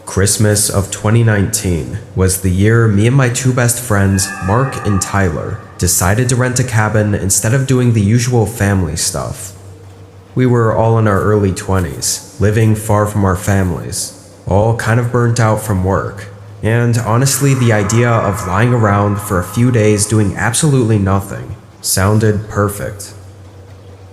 Christmas of 2019 was the year me and my two best friends, Mark and Tyler, decided to rent a cabin instead of doing the usual family stuff. We were all in our early 20s, living far from our families, all kind of burnt out from work, and honestly the idea of lying around for a few days doing absolutely nothing sounded perfect.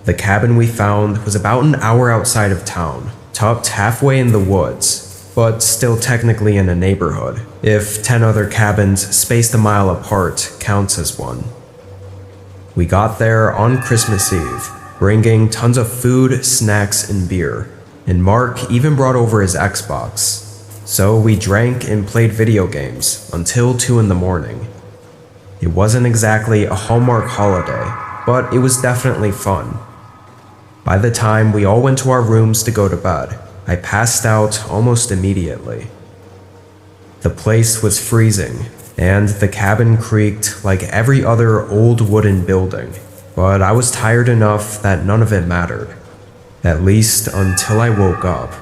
The cabin we found was about an hour outside of town, tucked halfway in the woods, but still technically in a neighborhood, if 10 other cabins spaced a mile apart counts as one. We got there on Christmas Eve, bringing tons of food, snacks, and beer, and Mark even brought over his Xbox. So we drank and played video games until 2 in the morning. It wasn't exactly a Hallmark holiday, but it was definitely fun. By the time we all went to our rooms to go to bed, I passed out almost immediately. The place was freezing, and the cabin creaked like every other old wooden building, but I was tired enough that none of it mattered, at least until I woke up.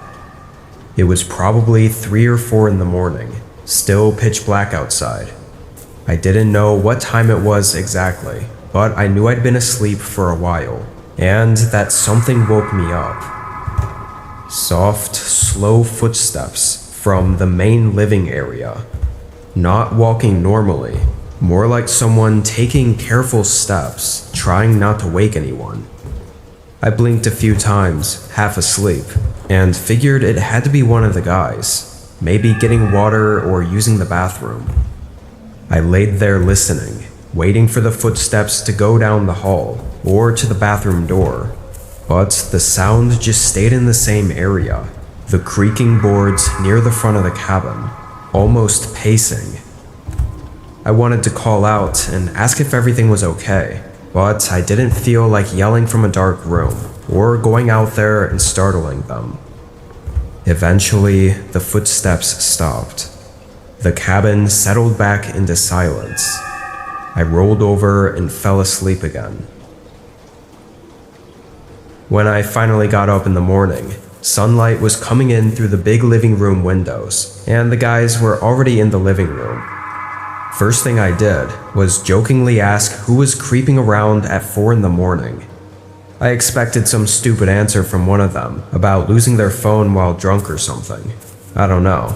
It was probably 3 or 4 in the morning, still pitch black outside. I didn't know what time it was exactly, but I knew I'd been asleep for a while, and that something woke me up. Soft, slow footsteps from the main living area. Not walking normally, more like someone taking careful steps, trying not to wake anyone. I blinked a few times, half asleep, and figured it had to be one of the guys, maybe getting water or using the bathroom. I laid there listening, waiting for the footsteps to go down the hall or to the bathroom door. But the sound just stayed in the same area, the creaking boards near the front of the cabin, almost pacing. I wanted to call out and ask if everything was okay, but I didn't feel like yelling from a dark room or going out there and startling them. Eventually, the footsteps stopped. The cabin settled back into silence. I rolled over and fell asleep again. When I finally got up in the morning, sunlight was coming in through the big living room windows, and the guys were already in the living room. First thing I did was jokingly ask who was creeping around at 4 in the morning. I expected some stupid answer from one of them about losing their phone while drunk or something. I don't know.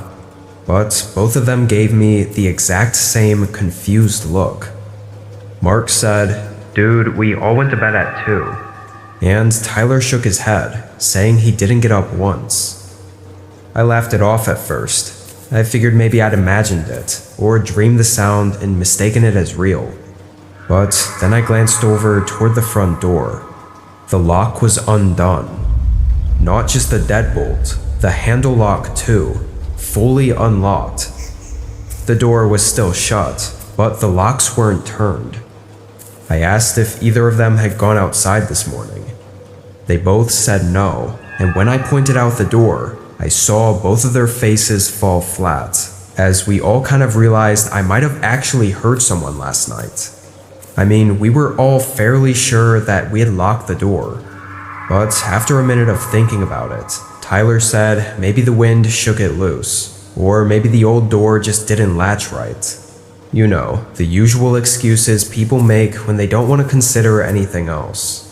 But both of them gave me the exact same confused look. Mark said, "Dude, we all went to bed at 2. And Tyler shook his head, saying he didn't get up once. I laughed it off at first. I figured maybe I'd imagined it, or dreamed the sound and mistaken it as real. But then I glanced over toward the front door. The lock was undone. Not just the deadbolt, the handle lock too, fully unlocked. The door was still shut, but the locks weren't turned. I asked if either of them had gone outside this morning. They both said no, and when I pointed out the door, I saw both of their faces fall flat, as we all kind of realized I might have actually heard someone last night. I mean, we were all fairly sure that we had locked the door, but after a minute of thinking about it, Tyler said maybe the wind shook it loose, or maybe the old door just didn't latch right. You know, the usual excuses people make when they don't want to consider anything else.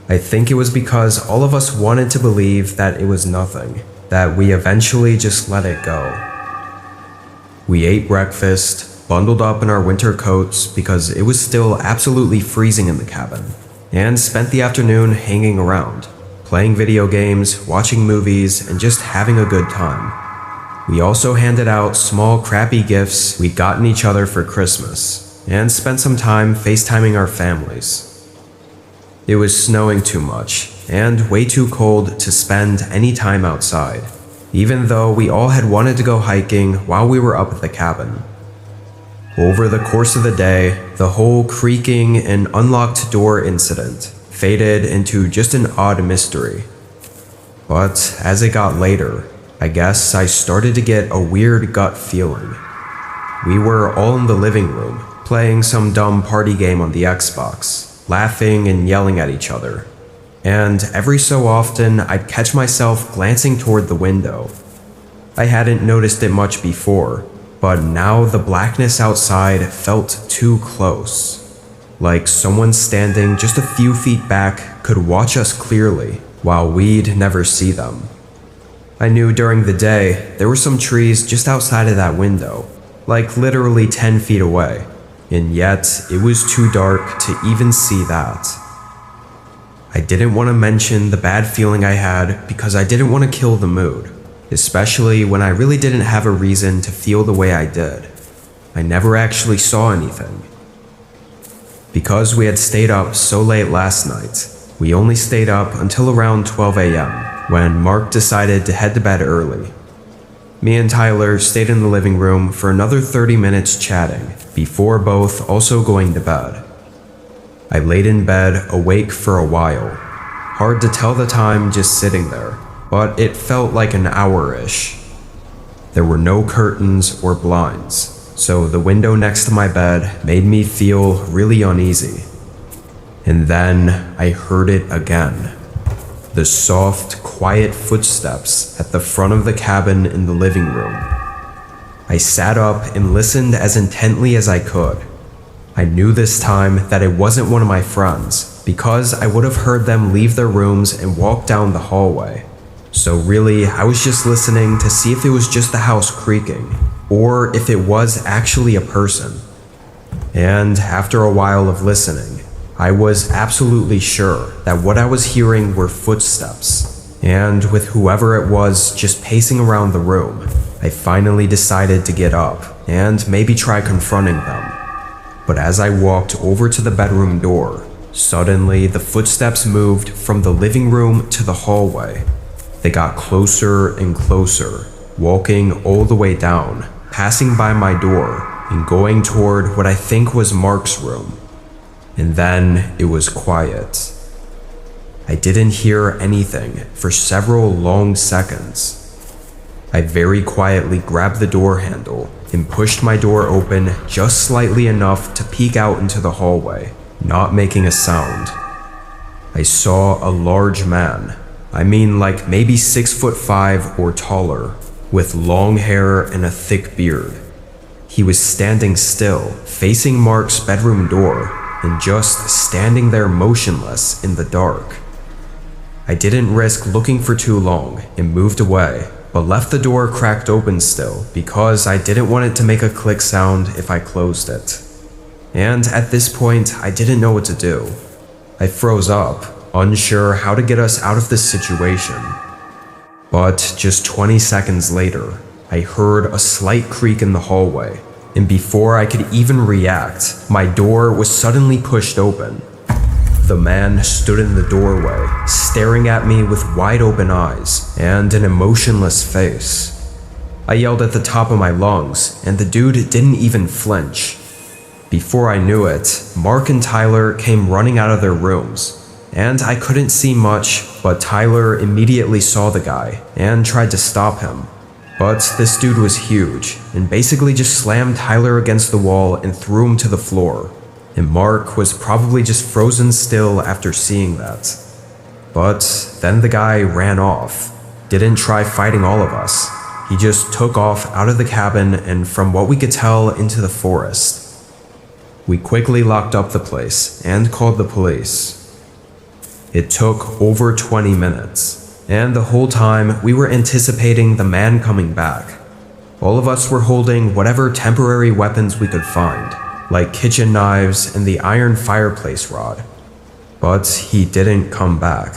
I think it was because all of us wanted to believe that it was nothing, that we eventually just let it go. We ate breakfast, bundled up in our winter coats because it was still absolutely freezing in the cabin, and spent the afternoon hanging around, playing video games, watching movies, and just having a good time. We also handed out small crappy gifts we'd gotten each other for Christmas, and spent some time FaceTiming our families. It was snowing too much, and way too cold to spend any time outside, even though we all had wanted to go hiking while we were up at the cabin. Over the course of the day, the whole creaking and unlocked door incident faded into just an odd mystery. But as it got later, I guess I started to get a weird gut feeling. We were all in the living room, playing some dumb party game on the Xbox, laughing and yelling at each other. And every so often, I'd catch myself glancing toward the window. I hadn't noticed it much before, but now the blackness outside felt too close. Like someone standing just a few feet back could watch us clearly, while we'd never see them. I knew during the day there were some trees just outside of that window, like literally 10 feet away, and yet it was too dark to even see that. I didn't want to mention the bad feeling I had because I didn't want to kill the mood, especially when I really didn't have a reason to feel the way I did. I never actually saw anything. Because we had stayed up so late last night, we only stayed up until around 12 a.m. when Mark decided to head to bed early. Me and Tyler stayed in the living room for another 30 minutes chatting before both also going to bed. I laid in bed awake for a while. Hard to tell the time just sitting there, but it felt like an hour-ish. There were no curtains or blinds, so the window next to my bed made me feel really uneasy. And then I heard it again. The soft, quiet footsteps at the front of the cabin in the living room. I sat up and listened as intently as I could. I knew this time that it wasn't one of my friends, because I would have heard them leave their rooms and walk down the hallway. So really, I was just listening to see if it was just the house creaking, or if it was actually a person. And after a while of listening, I was absolutely sure that what I was hearing were footsteps, and with whoever it was just pacing around the room, I finally decided to get up and maybe try confronting them. But as I walked over to the bedroom door, suddenly the footsteps moved from the living room to the hallway. They got closer and closer, walking all the way down, passing by my door, and going toward what I think was Mark's room. And then it was quiet. I didn't hear anything for several long seconds. I very quietly grabbed the door handle and pushed my door open just slightly enough to peek out into the hallway, not making a sound. I saw a large man, I mean like maybe 6'5" or taller, with long hair and a thick beard. He was standing still, facing Mark's bedroom door, and just standing there motionless in the dark. I didn't risk looking for too long and moved away, but left the door cracked open still because I didn't want it to make a click sound if I closed it. And at this point, I didn't know what to do. I froze up, unsure how to get us out of this situation. But just 20 seconds later, I heard a slight creak in the hallway, and before I could even react, my door was suddenly pushed open. The man stood in the doorway, staring at me with wide open eyes and an emotionless face. I yelled at the top of my lungs, and the dude didn't even flinch. Before I knew it, Mark and Tyler came running out of their rooms, and I couldn't see much, but Tyler immediately saw the guy and tried to stop him. But this dude was huge, and basically just slammed Tyler against the wall and threw him to the floor. And Mark was probably just frozen still after seeing that. But then the guy ran off, didn't try fighting all of us. He just took off out of the cabin and, from what we could tell, into the forest. We quickly locked up the place and called the police. It took over 20 minutes. And the whole time, we were anticipating the man coming back. All of us were holding whatever temporary weapons we could find, like kitchen knives and the iron fireplace rod. But he didn't come back.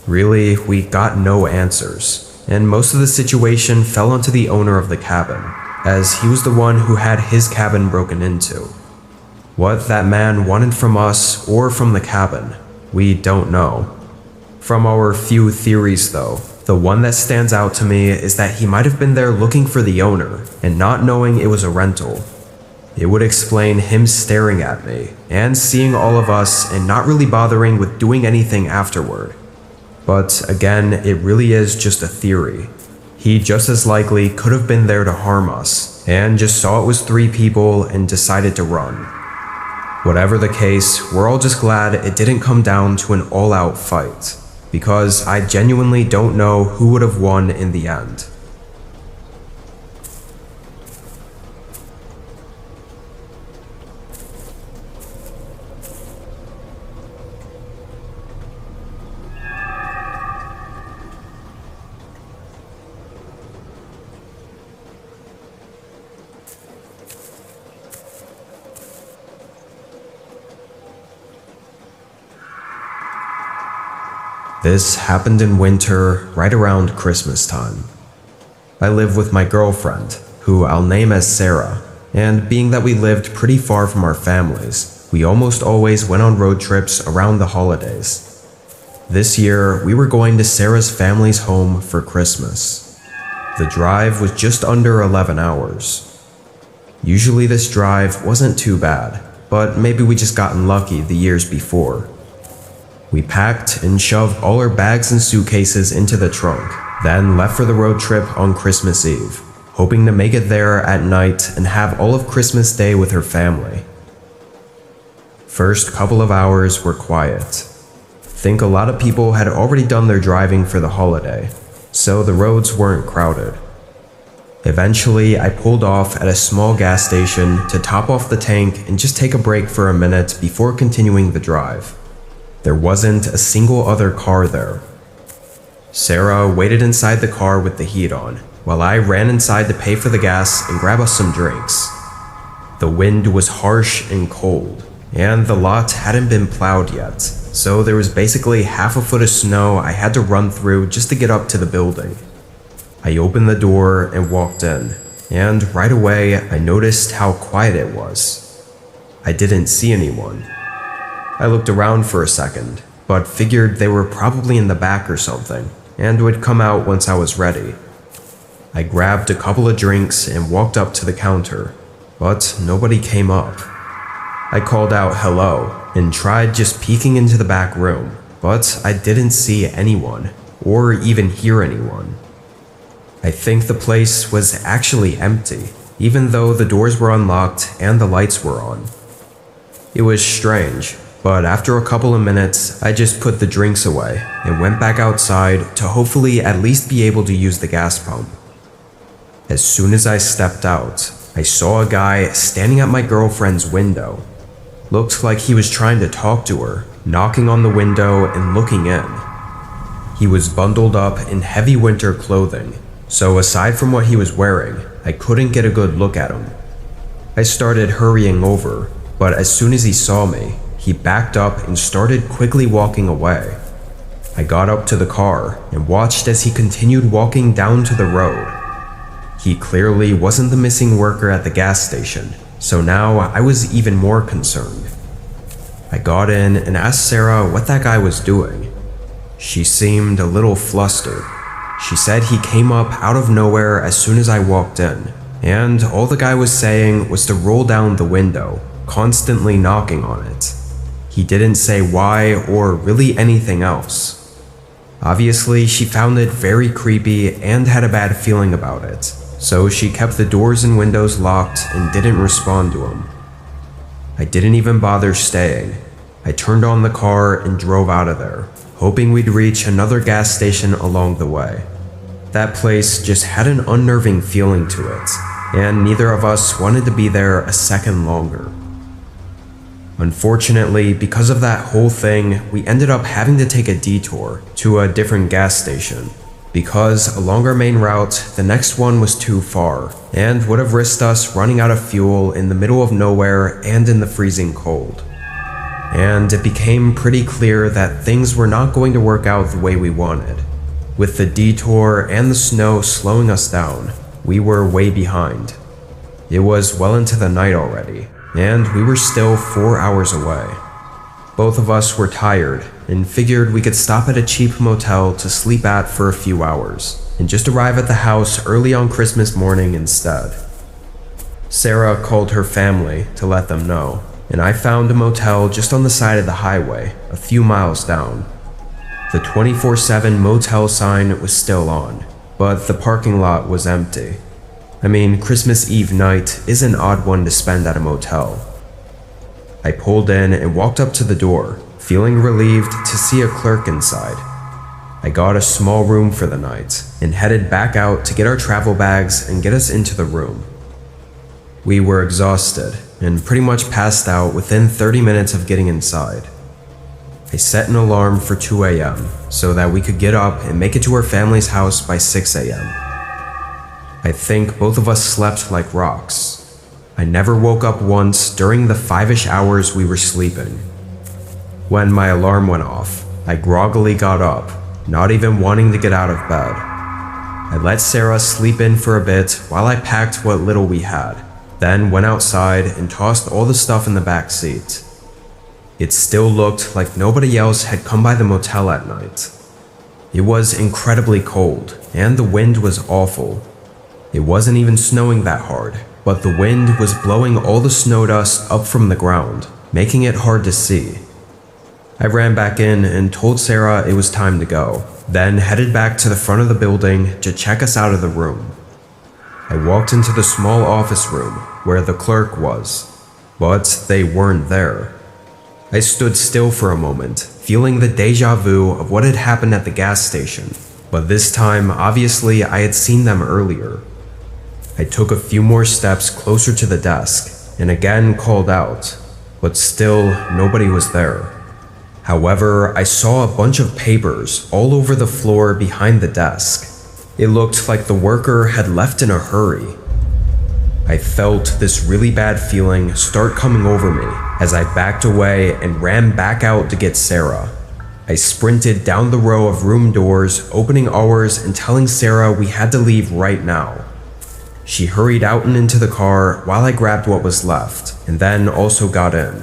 Really, we got no answers, and most of the situation fell onto the owner of the cabin, as he was the one who had his cabin broken into. What that man wanted from us or from the cabin, we don't know. From our few theories though, the one that stands out to me is that he might have been there looking for the owner and not knowing it was a rental. It would explain him staring at me and seeing all of us and not really bothering with doing anything afterward. But again, it really is just a theory. He just as likely could have been there to harm us and just saw it was 3 people and decided to run. Whatever the case, we're all just glad it didn't come down to an all-out fight, because I genuinely don't know who would have won in the end. This happened in winter, right around Christmas time. I live with my girlfriend, who I'll name as Sarah, and being that we lived pretty far from our families, we almost always went on road trips around the holidays. This year, we were going to Sarah's family's home for Christmas. The drive was just under 11 hours. Usually this drive wasn't too bad, but maybe we just gotten lucky the years before. We packed and shoved all our bags and suitcases into the trunk, then left for the road trip on Christmas Eve, hoping to make it there at night and have all of Christmas Day with her family. First couple of hours were quiet. Think a lot of people had already done their driving for the holiday, so the roads weren't crowded. Eventually, I pulled off at a small gas station to top off the tank and just take a break for a minute before continuing the drive. There wasn't a single other car there. Sarah waited inside the car with the heat on, while I ran inside to pay for the gas and grab us some drinks. The wind was harsh and cold, and the lot hadn't been plowed yet, so there was basically half a foot of snow I had to run through just to get up to the building. I opened the door and walked in, and right away I noticed how quiet it was. I didn't see anyone. I looked around for a second, but figured they were probably in the back or something, and would come out once I was ready. I grabbed a couple of drinks and walked up to the counter, but nobody came up. I called out hello and tried just peeking into the back room, but I didn't see anyone, or even hear anyone. I think the place was actually empty, even though the doors were unlocked and the lights were on. It was strange, but after a couple of minutes, I just put the drinks away and went back outside to hopefully at least be able to use the gas pump. As soon as I stepped out, I saw a guy standing at my girlfriend's window. Looked like he was trying to talk to her, knocking on the window and looking in. He was bundled up in heavy winter clothing, so aside from what he was wearing, I couldn't get a good look at him. I started hurrying over, but as soon as he saw me, he backed up and started quickly walking away. I got up to the car and watched as he continued walking down to the road. He clearly wasn't the missing worker at the gas station, so now I was even more concerned. I got in and asked Sarah what that guy was doing. She seemed a little flustered. She said he came up out of nowhere as soon as I walked in, and all the guy was saying was to roll down the window, constantly knocking on it. He didn't say why or really anything else. Obviously, she found it very creepy and had a bad feeling about it, so she kept the doors and windows locked and didn't respond to him. I didn't even bother staying. I turned on the car and drove out of there, hoping we'd reach another gas station along the way. That place just had an unnerving feeling to it, and neither of us wanted to be there a second longer. Unfortunately, because of that whole thing, we ended up having to take a detour to a different gas station, because along our main route, the next one was too far, and would have risked us running out of fuel in the middle of nowhere and in the freezing cold. And it became pretty clear that things were not going to work out the way we wanted. With the detour and the snow slowing us down, we were way behind. It was well into the night already, and we were still 4 hours away. Both of us were tired and figured we could stop at a cheap motel to sleep at for a few hours and just arrive at the house early on Christmas morning instead. Sarah called her family to let them know, and I found a motel just on the side of the highway, a few miles down. The 24/7 motel sign was still on, but the parking lot was empty. I mean, Christmas Eve night is an odd one to spend at a motel. I pulled in and walked up to the door, feeling relieved to see a clerk inside. I got a small room for the night and headed back out to get our travel bags and get us into the room. We were exhausted and pretty much passed out within 30 minutes of getting inside. I set an alarm for 2 a.m. so that we could get up and make it to our family's house by 6 a.m. I think both of us slept like rocks. I never woke up once during the 5-ish hours we were sleeping. When my alarm went off, I groggily got up, not even wanting to get out of bed. I let Sarah sleep in for a bit while I packed what little we had, then went outside and tossed all the stuff in the back seat. It still looked like nobody else had come by the motel at night. It was incredibly cold, and the wind was awful. It wasn't even snowing that hard, but the wind was blowing all the snow dust up from the ground, making it hard to see. I ran back in and told Sarah it was time to go, then headed back to the front of the building to check us out of the room. I walked into the small office room where the clerk was, but they weren't there. I stood still for a moment, feeling the deja vu of what had happened at the gas station, but this time, obviously, I had seen them earlier. I took a few more steps closer to the desk and again called out, but still nobody was there. However, I saw a bunch of papers all over the floor behind the desk. It looked like the worker had left in a hurry. I felt this really bad feeling start coming over me as I backed away and ran back out to get Sarah. I sprinted down the row of room doors, opening ours and telling Sarah we had to leave right now. She hurried out and into the car while I grabbed what was left, and then also got in.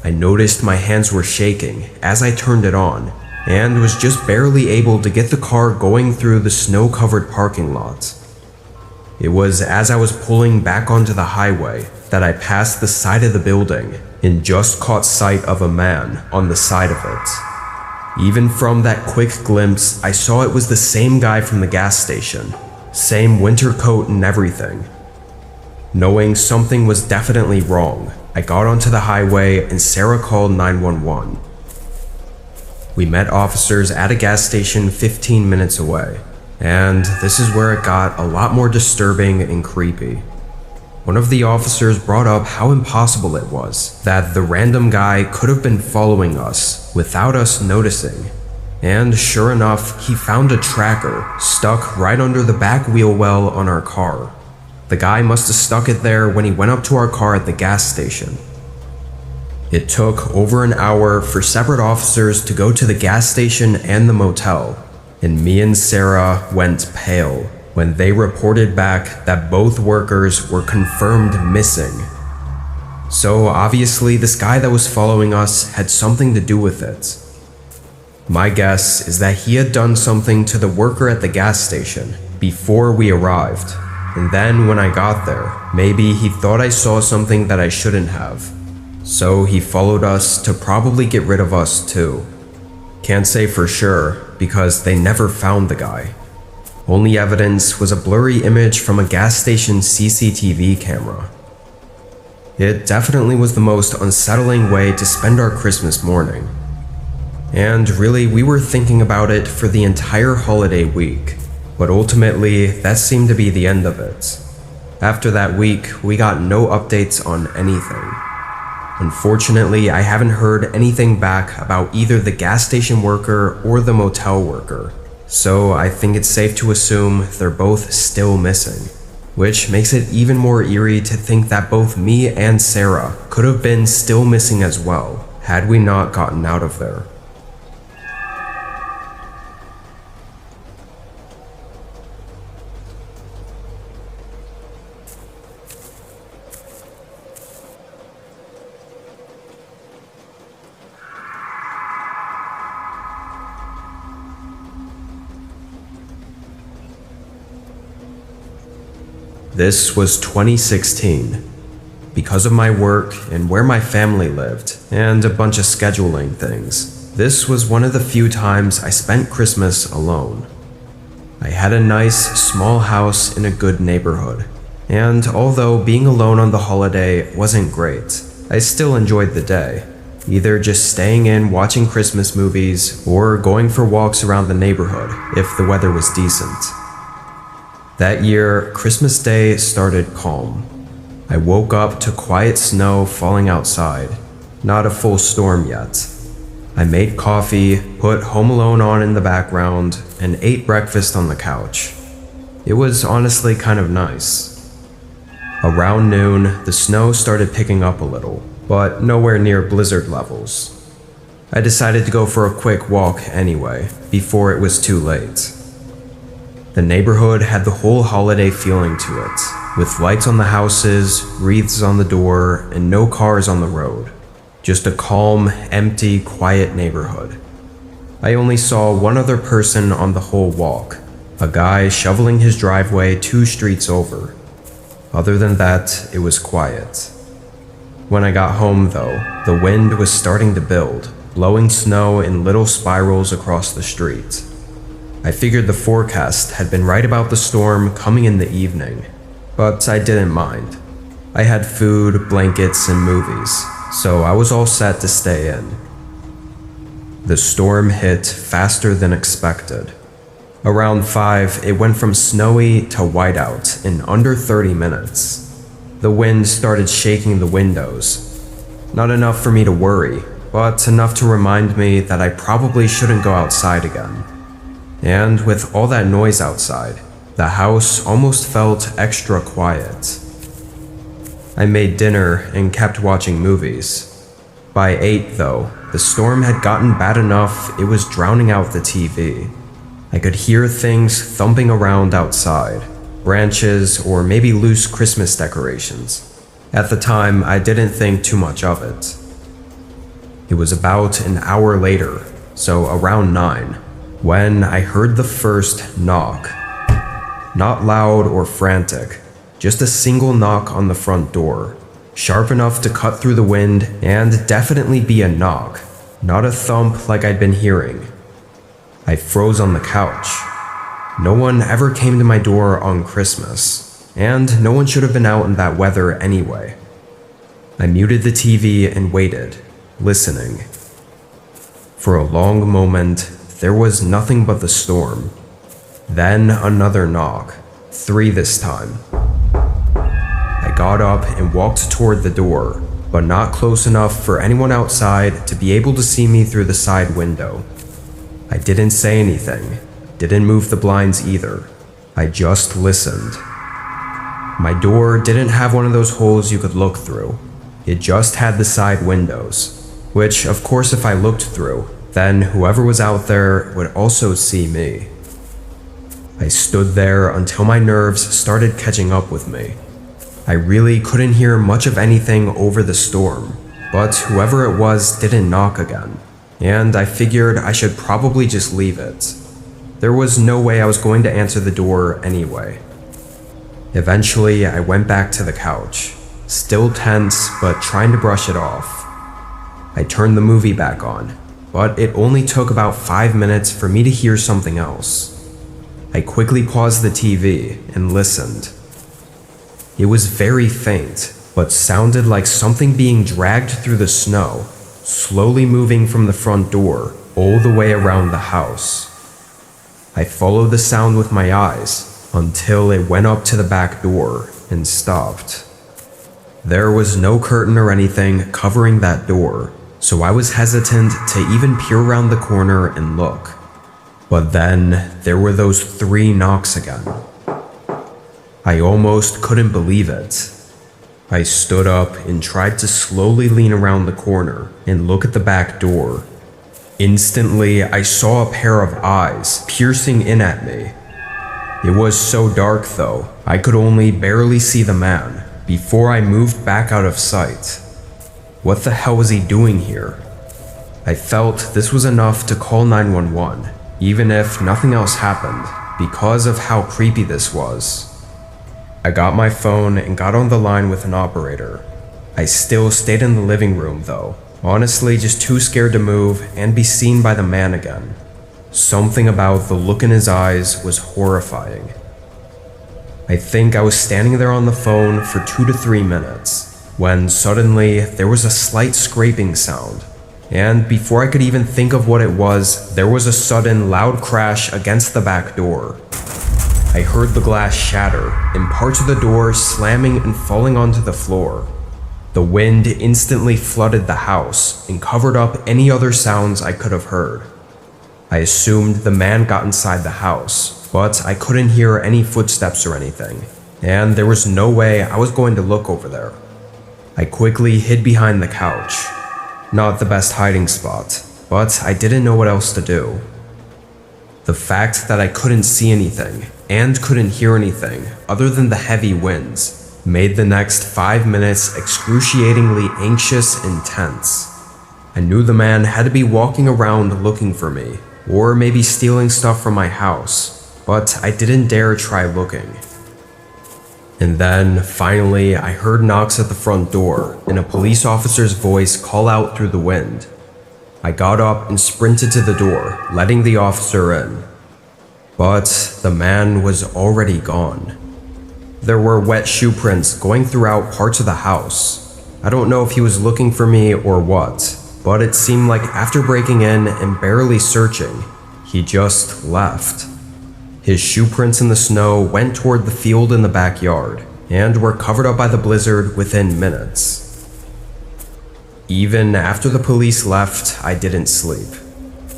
I noticed my hands were shaking as I turned it on, and was just barely able to get the car going through the snow-covered parking lot. It was as I was pulling back onto the highway that I passed the side of the building and just caught sight of a man on the side of it. Even from that quick glimpse, I saw it was the same guy from the gas station, same winter coat and everything. Knowing something was definitely wrong, I got onto the highway and Sarah called 911. We met officers at a gas station 15 minutes away. And this is where it got a lot more disturbing and creepy. One of the officers brought up how impossible it was that the random guy could have been following us without us noticing. And sure enough, he found a tracker stuck right under the back wheel well on our car. The guy must have stuck it there when he went up to our car at the gas station. It took over an hour for separate officers to go to the gas station and the motel, and me and Sarah went pale when they reported back that both workers were confirmed missing. So obviously this guy that was following us had something to do with it. My guess is that he had done something to the worker at the gas station before we arrived, and then when I got there, maybe he thought I saw something that I shouldn't have. So he followed us to probably get rid of us too. Can't say for sure, because they never found the guy. Only evidence was a blurry image from a gas station CCTV camera. It definitely was the most unsettling way to spend our Christmas morning. And really, we were thinking about it for the entire holiday week, but ultimately, that seemed to be the end of it. After that week, we got no updates on anything. Unfortunately, I haven't heard anything back about either the gas station worker or the motel worker, so I think it's safe to assume they're both still missing, which makes it even more eerie to think that both me and Sarah could have been still missing as well, had we not gotten out of there. This was 2016. Because of my work and where my family lived, and a bunch of scheduling things, this was one of the few times I spent Christmas alone. I had a nice, small house in a good neighborhood, and although being alone on the holiday wasn't great, I still enjoyed the day, either just staying in watching Christmas movies or going for walks around the neighborhood if the weather was decent. That year, Christmas Day started calm. I woke up to quiet snow falling outside, not a full storm yet. I made coffee, put Home Alone on in the background, and ate breakfast on the couch. It was honestly kind of nice. Around noon, the snow started picking up a little, but nowhere near blizzard levels. I decided to go for a quick walk anyway, before it was too late. The neighborhood had the whole holiday feeling to it, with lights on the houses, wreaths on the door, and no cars on the road. Just a calm, empty, quiet neighborhood. I only saw one other person on the whole walk, a guy shoveling his driveway 2 streets over. Other than that, it was quiet. When I got home though, the wind was starting to build, blowing snow in little spirals across the street. I figured the forecast had been right about the storm coming in the evening, but I didn't mind. I had food, blankets, and movies, so I was all set to stay in. The storm hit faster than expected. Around 5, it went from snowy to whiteout in under 30 minutes. The wind started shaking the windows. Not enough for me to worry, but enough to remind me that I probably shouldn't go outside again. And with all that noise outside, the house almost felt extra quiet. I made dinner and kept watching movies. By 8 though, the storm had gotten bad enough it was drowning out the TV. I could hear things thumping around outside, branches or maybe loose Christmas decorations. At the time, I didn't think too much of it. It was about an hour later, so around 9, when I heard the first knock. Not loud or frantic, just a single knock on the front door. Sharp enough to cut through the wind and definitely be a knock, not a thump like I'd been hearing. I froze on the couch. No one ever came to my door on Christmas, and no one should have been out in that weather anyway. I muted the TV and waited, listening. For a long moment, there was nothing but the storm. Then another knock, 3 this time. I got up and walked toward the door, but not close enough for anyone outside to be able to see me through the side window. I didn't say anything, didn't move the blinds either. I just listened. My door didn't have one of those holes you could look through. It just had the side windows, which of course if I looked through, then whoever was out there would also see me. I stood there until my nerves started catching up with me. I really couldn't hear much of anything over the storm, but whoever it was didn't knock again, and I figured I should probably just leave it. There was no way I was going to answer the door anyway. Eventually, I went back to the couch, still tense but trying to brush it off. I turned the movie back on, but it only took about 5 minutes for me to hear something else. I quickly paused the TV and listened. It was very faint, but sounded like something being dragged through the snow, slowly moving from the front door all the way around the house. I followed the sound with my eyes until it went up to the back door and stopped. There was no curtain or anything covering that door, so I was hesitant to even peer around the corner and look. But then there were those 3 knocks again. I almost couldn't believe it. I stood up and tried to slowly lean around the corner and look at the back door. Instantly, I saw a pair of eyes piercing in at me. It was so dark though, I could only barely see the man before I moved back out of sight. What the hell was he doing here? I felt this was enough to call 911, even if nothing else happened, because of how creepy this was. I got my phone and got on the line with an operator. I still stayed in the living room though, honestly just too scared to move and be seen by the man again. Something about the look in his eyes was horrifying. I think I was standing there on the phone for 2 to 3 minutes, when suddenly there was a slight scraping sound, and before I could even think of what it was, there was a sudden loud crash against the back door. I heard the glass shatter and parts of the door slamming and falling onto the floor. The wind instantly flooded the house and covered up any other sounds I could have heard. I assumed the man got inside the house, but I couldn't hear any footsteps or anything, and there was no way I was going to look over there. I quickly hid behind the couch. Not the best hiding spot, but I didn't know what else to do. The fact that I couldn't see anything and couldn't hear anything other than the heavy winds made the next 5 minutes excruciatingly anxious and tense. I knew the man had to be walking around looking for me, or maybe stealing stuff from my house, but I didn't dare try looking. And then, finally, I heard knocks at the front door and a police officer's voice call out through the wind. I got up and sprinted to the door, letting the officer in. But the man was already gone. There were wet shoe prints going throughout parts of the house. I don't know if he was looking for me or what, but it seemed like after breaking in and barely searching, he just left. His shoe prints in the snow went toward the field in the backyard and were covered up by the blizzard within minutes. Even after the police left, I didn't sleep.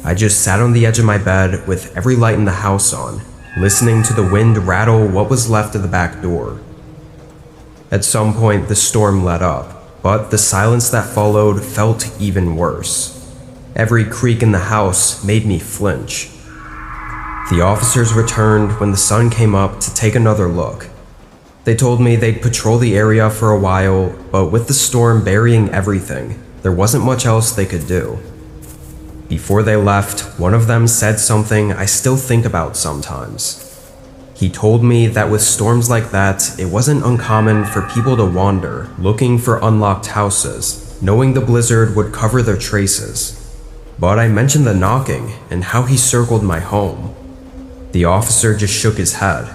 I just sat on the edge of my bed with every light in the house on, listening to the wind rattle what was left of the back door. At some point, the storm let up, but the silence that followed felt even worse. Every creak in the house made me flinch. The officers returned when the sun came up to take another look. They told me they'd patrol the area for a while, but with the storm burying everything, there wasn't much else they could do. Before they left, one of them said something I still think about sometimes. He told me that with storms like that, it wasn't uncommon for people to wander, looking for unlocked houses, knowing the blizzard would cover their traces. But I mentioned the knocking and how he circled my home. The officer just shook his head.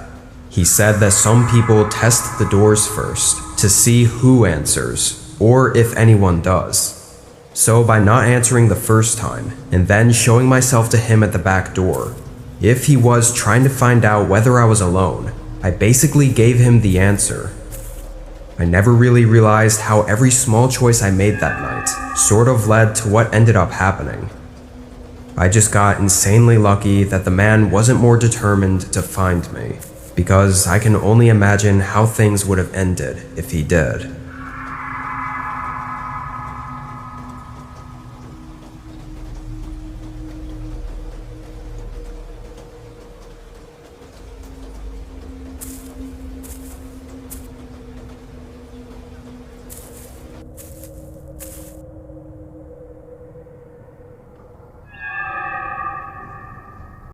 He said that some people test the doors first to see who answers, or if anyone does. So by not answering the first time, and then showing myself to him at the back door, if he was trying to find out whether I was alone, I basically gave him the answer. I never really realized how every small choice I made that night sort of led to what ended up happening. I just got insanely lucky that the man wasn't more determined to find me, because I can only imagine how things would have ended if he did.